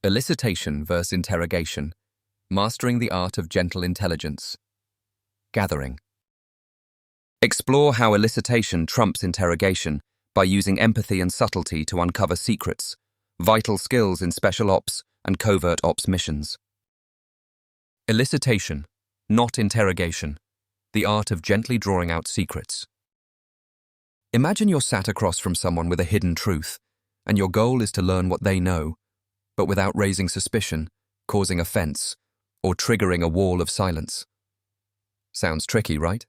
Elicitation versus interrogation. Mastering the art of gentle intelligence. Gathering. Explore how elicitation trumps interrogation by using empathy and subtlety to uncover secrets, vital skills in special ops and covert ops missions. Elicitation, not interrogation. The art of gently drawing out secrets. Imagine you're sat across from someone with a hidden truth, and your goal is to learn what they know, but without raising suspicion, causing offence, or triggering a wall of silence. Sounds tricky, right?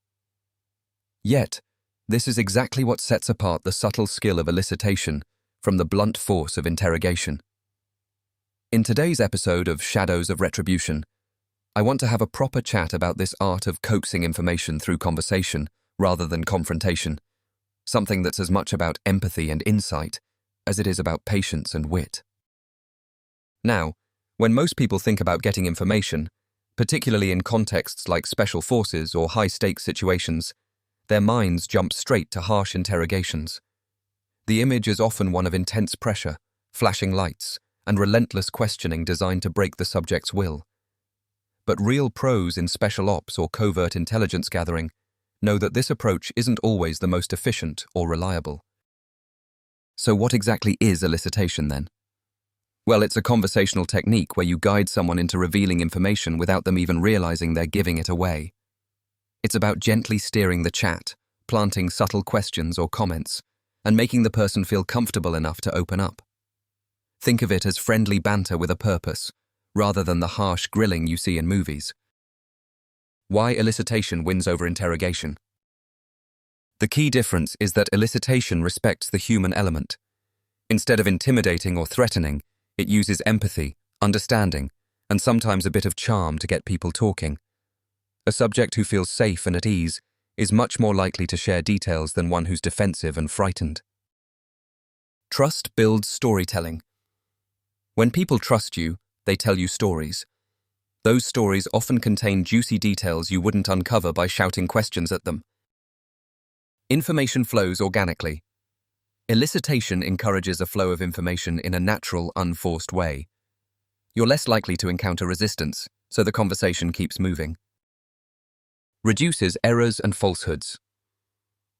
Yet, this is exactly what sets apart the subtle skill of elicitation from the blunt force of interrogation. In today's episode of Shadows of Retribution, I want to have a proper chat about this art of coaxing information through conversation rather than confrontation, something that's as much about empathy and insight as it is about patience and wit. Now, when most people think about getting information, particularly in contexts like special forces or high-stakes situations, their minds jump straight to harsh interrogations. The image is often one of intense pressure, flashing lights, and relentless questioning designed to break the subject's will. But real pros in special ops or covert intelligence gathering know that this approach isn't always the most efficient or reliable. So what exactly is elicitation then? Well, it's a conversational technique where you guide someone into revealing information without them even realizing they're giving it away. It's about gently steering the chat, planting subtle questions or comments, and making the person feel comfortable enough to open up. Think of it as friendly banter with a purpose, rather than the harsh grilling you see in movies. Why elicitation wins over interrogation? The key difference is that elicitation respects the human element. Instead of intimidating or threatening, it uses empathy, understanding, and sometimes a bit of charm to get people talking. A subject who feels safe and at ease is much more likely to share details than one who's defensive and frightened. Trust builds storytelling. When people trust you, they tell you stories. Those stories often contain juicy details you wouldn't uncover by shouting questions at them. Information flows organically. Elicitation encourages a flow of information in a natural, unforced way. You're less likely to encounter resistance, so the conversation keeps moving. Reduces errors and falsehoods.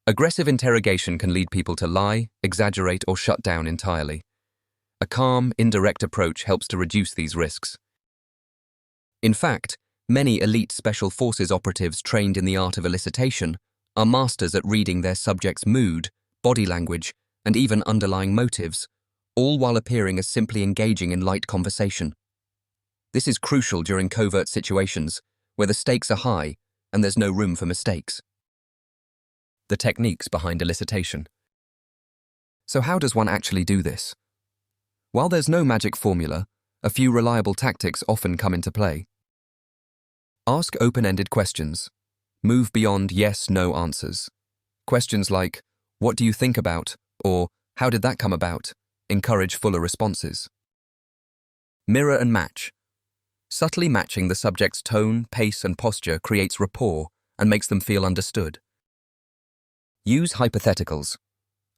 Aggressive interrogation can lead people to lie, exaggerate, or shut down entirely. A calm, indirect approach helps to reduce these risks. In fact, many elite special forces operatives trained in the art of elicitation are masters at reading their subject's mood, body language, and even underlying motives, all while appearing as simply engaging in light conversation. This is crucial during covert situations, where the stakes are high and there's no room for mistakes. The techniques behind elicitation. So how does one actually do this? While there's no magic formula, a few reliable tactics often come into play. Ask open-ended questions. Move beyond yes/no answers. Questions like, "What do you think about?" or "How did that come about?" encourage fuller responses. Mirror and match. Subtly matching the subject's tone, pace, and posture creates rapport and makes them feel understood. Use hypotheticals.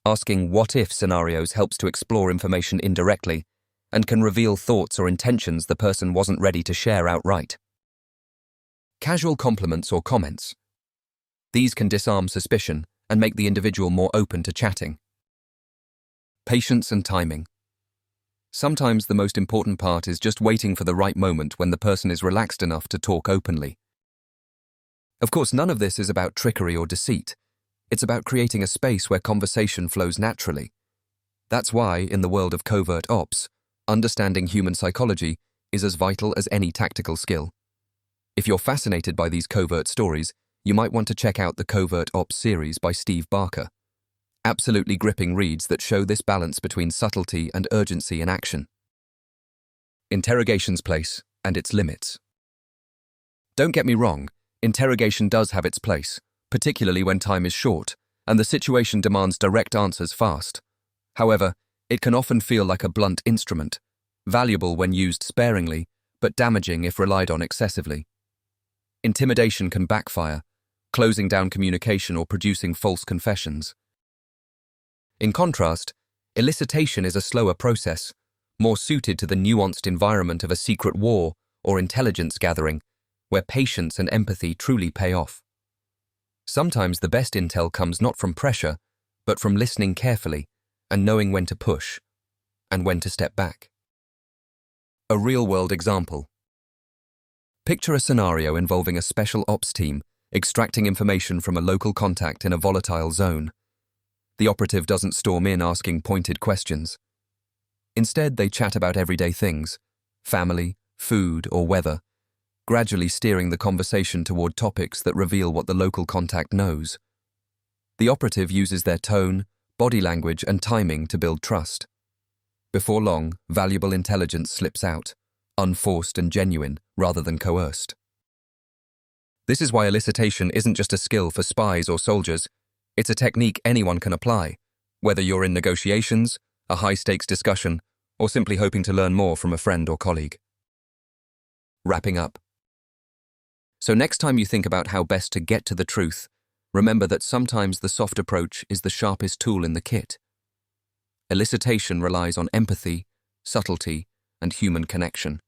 Asking what-if scenarios helps to explore information indirectly and can reveal thoughts or intentions the person wasn't ready to share outright. Casual compliments or comments. These can disarm suspicion and make the individual more open to chatting. Patience and timing. Sometimes the most important part is just waiting for the right moment when the person is relaxed enough to talk openly. Of course, none of this is about trickery or deceit. It's about creating a space where conversation flows naturally. That's why, in the world of covert ops, understanding human psychology is as vital as any tactical skill. If you're fascinated by these covert stories, you might want to check out the Covert Ops series by Steve Barker. Absolutely gripping reads that show this balance between subtlety and urgency in action. Interrogation's place and its limits. Don't get me wrong, interrogation does have its place, particularly when time is short and the situation demands direct answers fast. However, it can often feel like a blunt instrument, valuable when used sparingly, but damaging if relied on excessively. Intimidation can backfire, closing down communication or producing false confessions. In contrast, elicitation is a slower process, more suited to the nuanced environment of a secret war or intelligence gathering, where patience and empathy truly pay off. Sometimes the best intel comes not from pressure, but from listening carefully and knowing when to push and when to step back. A real-world example. Picture a scenario involving a special ops team extracting information from a local contact in a volatile zone. The operative doesn't storm in asking pointed questions. Instead, they chat about everyday things, family, food, or weather, gradually steering the conversation toward topics that reveal what the local contact knows. The operative uses their tone, body language, and timing to build trust. Before long, valuable intelligence slips out, unforced and genuine rather than coerced. This is why elicitation isn't just a skill for spies or soldiers, it's a technique anyone can apply, whether you're in negotiations, a high-stakes discussion, or simply hoping to learn more from a friend or colleague. Wrapping up. So next time you think about how best to get to the truth, remember that sometimes the soft approach is the sharpest tool in the kit. Elicitation relies on empathy, subtlety, and human connection,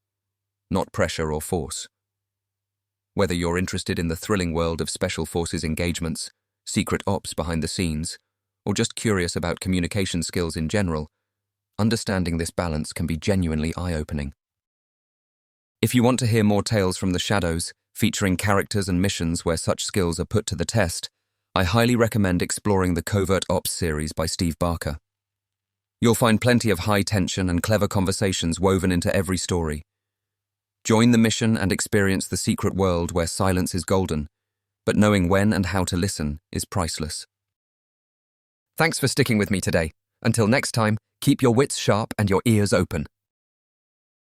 not pressure or force. Whether you're interested in the thrilling world of special forces engagements, secret ops behind the scenes, or just curious about communication skills in general, understanding this balance can be genuinely eye-opening. If you want to hear more tales from the shadows, featuring characters and missions where such skills are put to the test, I highly recommend exploring the Covert Ops series by Steve Barker. You'll find plenty of high tension and clever conversations woven into every story. Join the mission and experience the secret world where silence is golden, but knowing when and how to listen is priceless. Thanks for sticking with me today. Until next time, keep your wits sharp and your ears open.